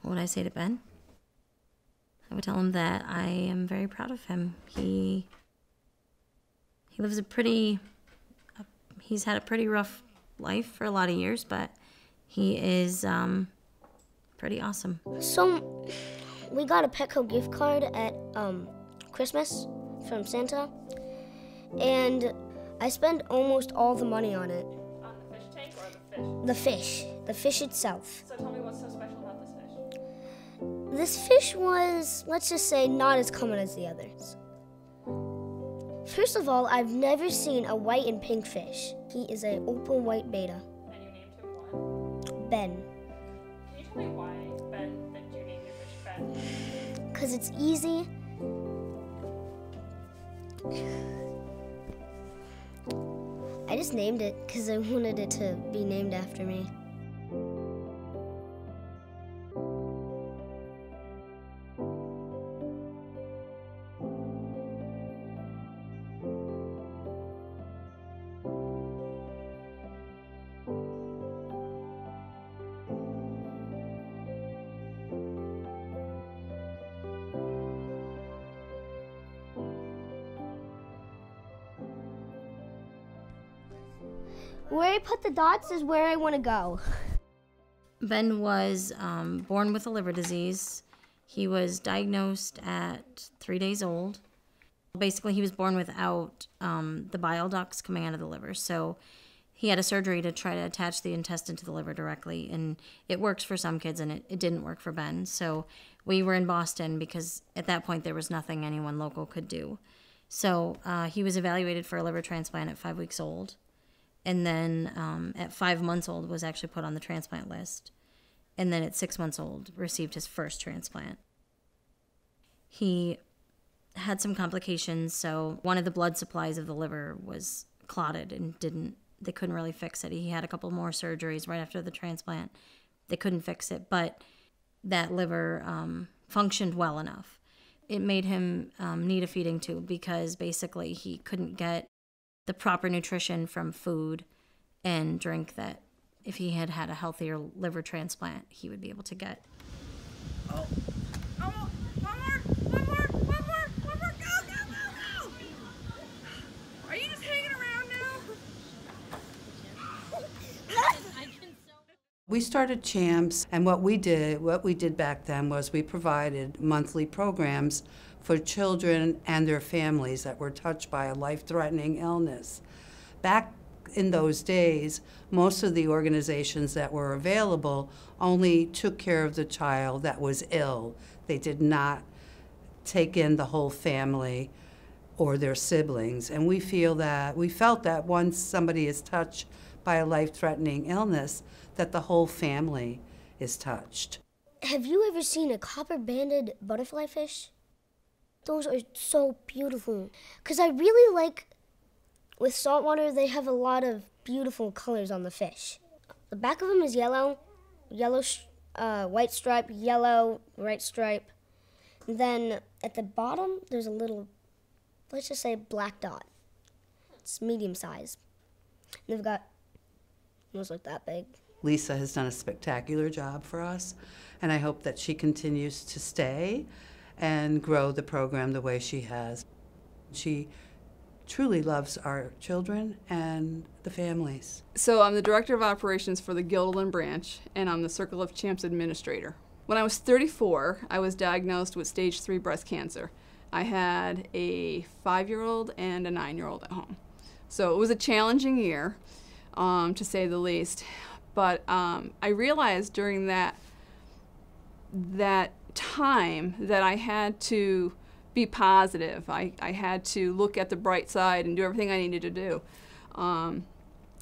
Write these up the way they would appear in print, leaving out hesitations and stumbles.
What would I say to Ben? I would tell him that I am very proud of him. He lives he's had a pretty rough life for a lot of years, but he is pretty awesome. So we got a Petco gift card at Christmas from Santa, and I spent almost all the money on it. On the fish tank or the fish? The fish itself. So tell me what's so special about this fish? This fish was, let's just say, not as common as the others. First of all, I've never seen a white and pink fish. He is an open white beta. And you named him what? Ben. Can you tell me why Ben, that you named your fish Ben? Because it's easy. I just named it because I wanted it to be named after me. Where I put the dots is where I want to go. Ben was born with a liver disease. He was diagnosed at 3 days old. Basically, he was born without the bile ducts coming out of the liver. So he had a surgery to try to attach the intestine to the liver directly. And it works for some kids, and it didn't work for Ben. So we were in Boston because at that point there was nothing anyone local could do. So he was evaluated for a liver transplant at 5 weeks old. And then at 5 months old was actually put on the transplant list. And then at 6 months old received his first transplant. He had some complications, so one of the blood supplies of the liver was clotted and they couldn't really fix it. He had a couple more surgeries right after the transplant. They couldn't fix it, but that liver functioned well enough. It made him need a feeding tube because basically he couldn't get the proper nutrition from food and drink that if he had had a healthier liver transplant, he would be able to get. Oh. One more, go! Are you just hanging around now? We started CHAMPS, and what we did back then was we provided monthly programs for children and their families that were touched by a life-threatening illness. Back in those days, most of the organizations that were available only took care of the child that was ill. They did not take in the whole family or their siblings. And we felt that once somebody is touched by a life-threatening illness, that the whole family is touched. Have you ever seen a copper-banded butterfly fish? Those are so beautiful. Because I really like, with saltwater, they have a lot of beautiful colors on the fish. The back of them is yellow, white stripe, yellow, white stripe. And then at the bottom, there's a little, let's just say, black dot. It's medium size. And they've got nose like that big. Lisa has done a spectacular job for us, and I hope that she continues to stay and grow the program the way she has. She truly loves our children and the families. So I'm the Director of Operations for the Guilderland branch, and I'm the Circle of Champs Administrator. When I was 34, I was diagnosed with stage 3 breast cancer. I had a 5-year-old and a 9-year-old at home. So it was a challenging year, to say the least. But I realized during that time that I had to be positive. I had to look at the bright side and do everything I needed to do.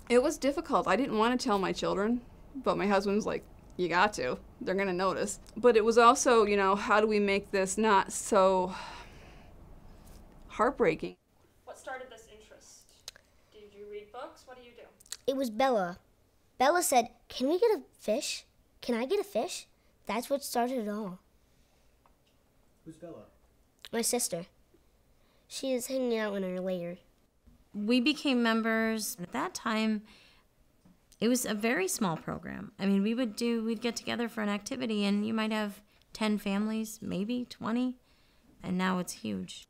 It was difficult. I didn't want to tell my children, but my husband was like, you got to. They're going to notice. But it was also, you know, how do we make this not so heartbreaking? What started this interest? Did you read books? What do you do? It was Bella. Bella said, can we get a fish? Can I get a fish? That's what started it all. Who's Bella? My sister. She is hanging out in her lair. We became members. At that time, It was a very small program. I mean, we'd get together for an activity and you might have 10 families, maybe 20, and now it's huge.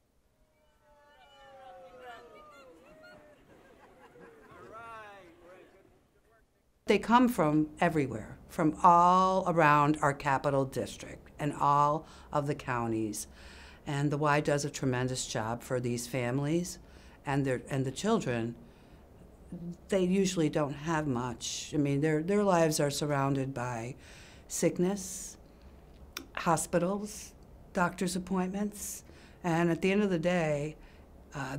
They come from everywhere, from all around our capital district and all of the counties. And the Y does a tremendous job for these families and the children. They usually don't have much. I mean, their lives are surrounded by sickness, hospitals, doctor's appointments, and at the end of the day,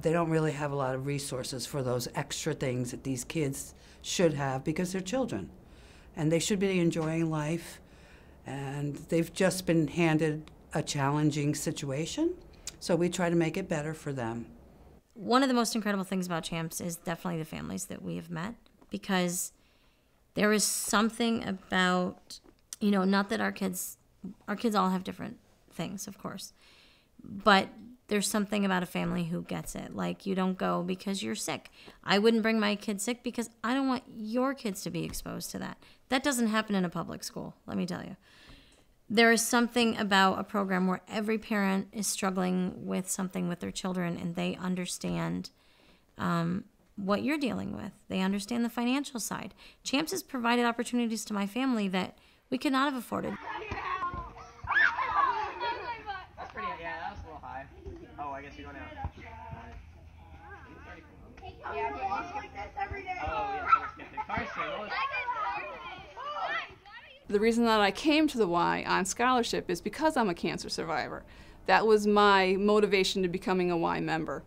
they don't really have a lot of resources for those extra things that these kids should have because they're children. And they should be enjoying life, and they've just been handed a challenging situation, so we try to make it better for them. One of the most incredible things about CHAMPS is definitely the families that we have met, because there is something about, not that our kids all have different things, of course, but there's something about a family who gets it. Like, you don't go because you're sick. I wouldn't bring my kid sick because I don't want your kids to be exposed to that. That doesn't happen in a public school, let me tell you. There is something about a program where every parent is struggling with something with their children, and they understand what you're dealing with. They understand the financial side. CHAMPS has provided opportunities to my family that we could not have afforded. That's pretty, yeah, that was a little high. Oh, I guess you're going out. Yeah, we skip this every day. Oh, yeah, we'll skip it. Carson, The reason that I came to the Y on scholarship is because I'm a cancer survivor. That was my motivation to becoming a Y member.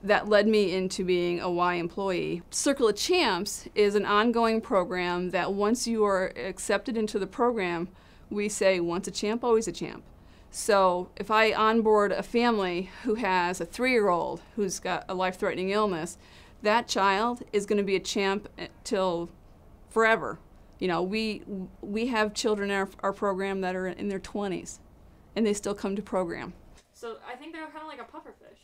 That led me into being a Y employee. Circle of Champs is an ongoing program that once you are accepted into the program, we say once a champ, always a champ. So if I onboard a family who has a 3-year-old who's got a life-threatening illness, that child is going to be a champ till forever. We have children in our program that are in their 20s, and they still come to program. So I think they're kind of like a pufferfish.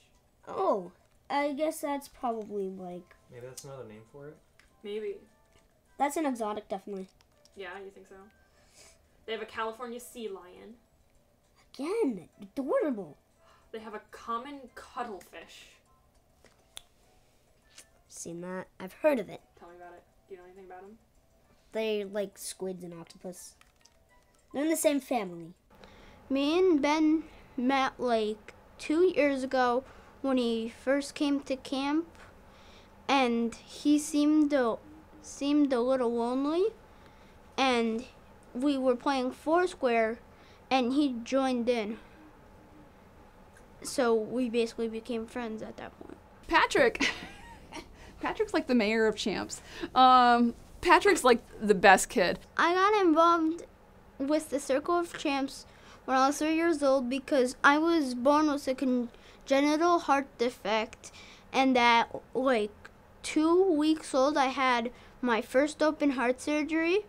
Oh, I guess that's probably like... maybe that's another name for it? Maybe. That's an exotic, definitely. Yeah, you think so? They have a California sea lion. Again, adorable. They have a common cuttlefish. Seen that. I've heard of it. Tell me about it. Do you know anything about them? They're like squids and octopus. They're in the same family. Me and Ben met like 2 years ago when he first came to camp, and he seemed a little lonely, and we were playing Foursquare, and he joined in. So we basically became friends at that point. Patrick's like the mayor of Champs. Patrick's like the best kid. I got involved with the Circle of Champs when I was 3 years old because I was born with a congenital heart defect, and at like 2 weeks old I had my first open heart surgery,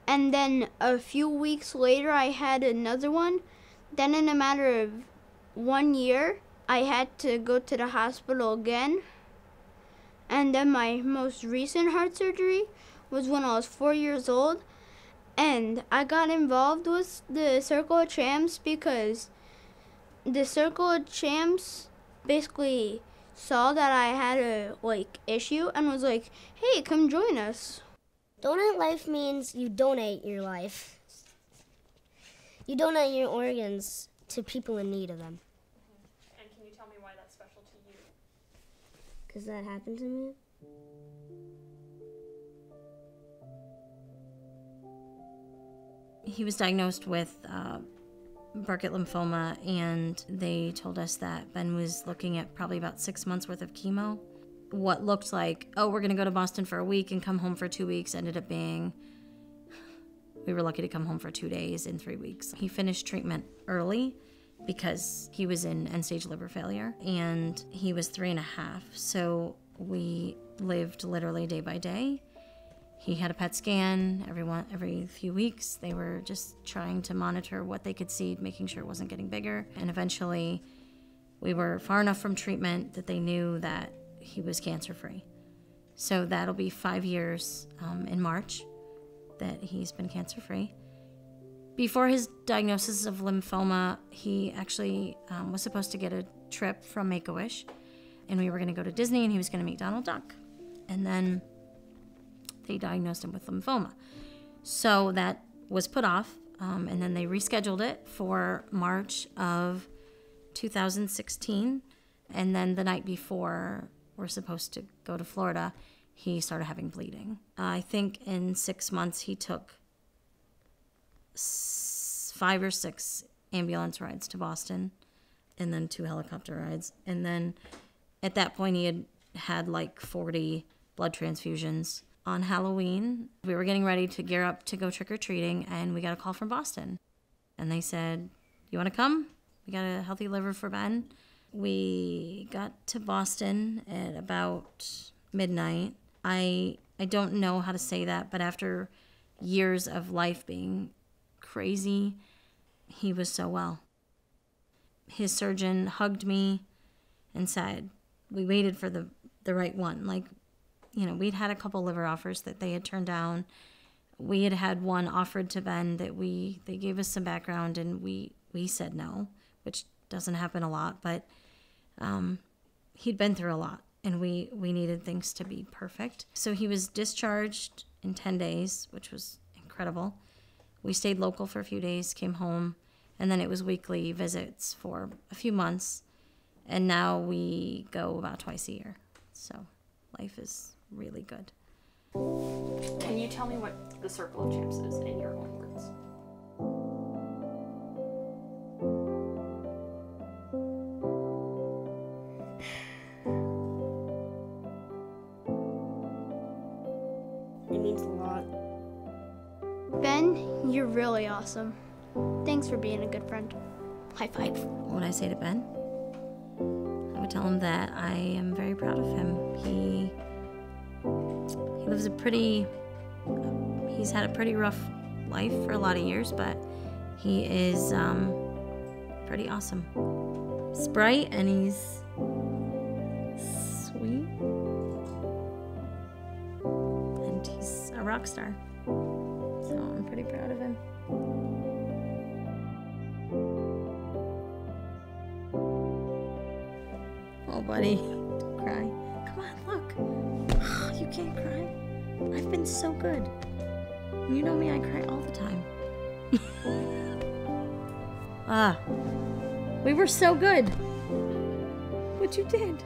and then a few weeks later I had another one. Then in a matter of 1 year I had to go to the hospital again, and then my most recent heart surgery was when I was 4 years old. And I got involved with the Circle of Champs because the Circle of Champs basically saw that I had a issue and was like, hey, come join us. Donate life means you donate your life. You donate your organs to people in need of them. And can you tell me why that's special to you? Because that happened to me. He was diagnosed with Burkitt Lymphoma, and they told us that Ben was looking at probably about 6 months worth of chemo. What looked like, oh, we're going to go to Boston for a week and come home for 2 weeks, ended up being, we were lucky to come home for 2 days in 3 weeks. He finished treatment early because he was in end-stage liver failure, and he was 3.5. So we lived literally day by day. He had a PET scan every few weeks. They were just trying to monitor what they could see, making sure it wasn't getting bigger. And eventually, we were far enough from treatment that they knew that he was cancer-free. So that'll be 5 years in March that he's been cancer-free. Before his diagnosis of lymphoma, he actually was supposed to get a trip from Make-A-Wish, and we were going to go to Disney, and he was going to meet Donald Duck. And then they diagnosed him with lymphoma. So that was put off, and then they rescheduled it for March of 2016. And then the night before we're supposed to go to Florida, he started having bleeding. I think in 6 months he took 5 or 6 ambulance rides to Boston, and then 2 helicopter rides. And then at that point he had like 40 blood transfusions. On Halloween, we were getting ready to gear up to go trick-or-treating, and we got a call from Boston. And they said, "You want to come? We got a healthy liver for Ben." We got to Boston at about midnight. I don't know how to say that, but after years of life being crazy, he was so well. His surgeon hugged me and said, we waited for the right one. Like, you know, we'd had a couple liver offers that they had turned down. We had had one offered to Ben that they gave us some background, and we said no, which doesn't happen a lot, but he'd been through a lot, and we needed things to be perfect. So he was discharged in 10 days, which was incredible. We stayed local for a few days, came home, and then it was weekly visits for a few months, and now we go about twice a year. So life is really good. Can you tell me what the Circle of Champs is in your own words? It means a lot. Ben, you're really awesome. Thanks for being a good friend. High five. What would I say to Ben? I would tell him that I am very proud of him. He lives he's had a pretty rough life for a lot of years, but he is pretty awesome. He's bright and he's sweet. And he's a rock star. So I'm pretty proud of him. Oh, buddy, don't cry. Come on, look. You can't cry. I've been so good. You know me, I cry all the time. We were so good. But you did.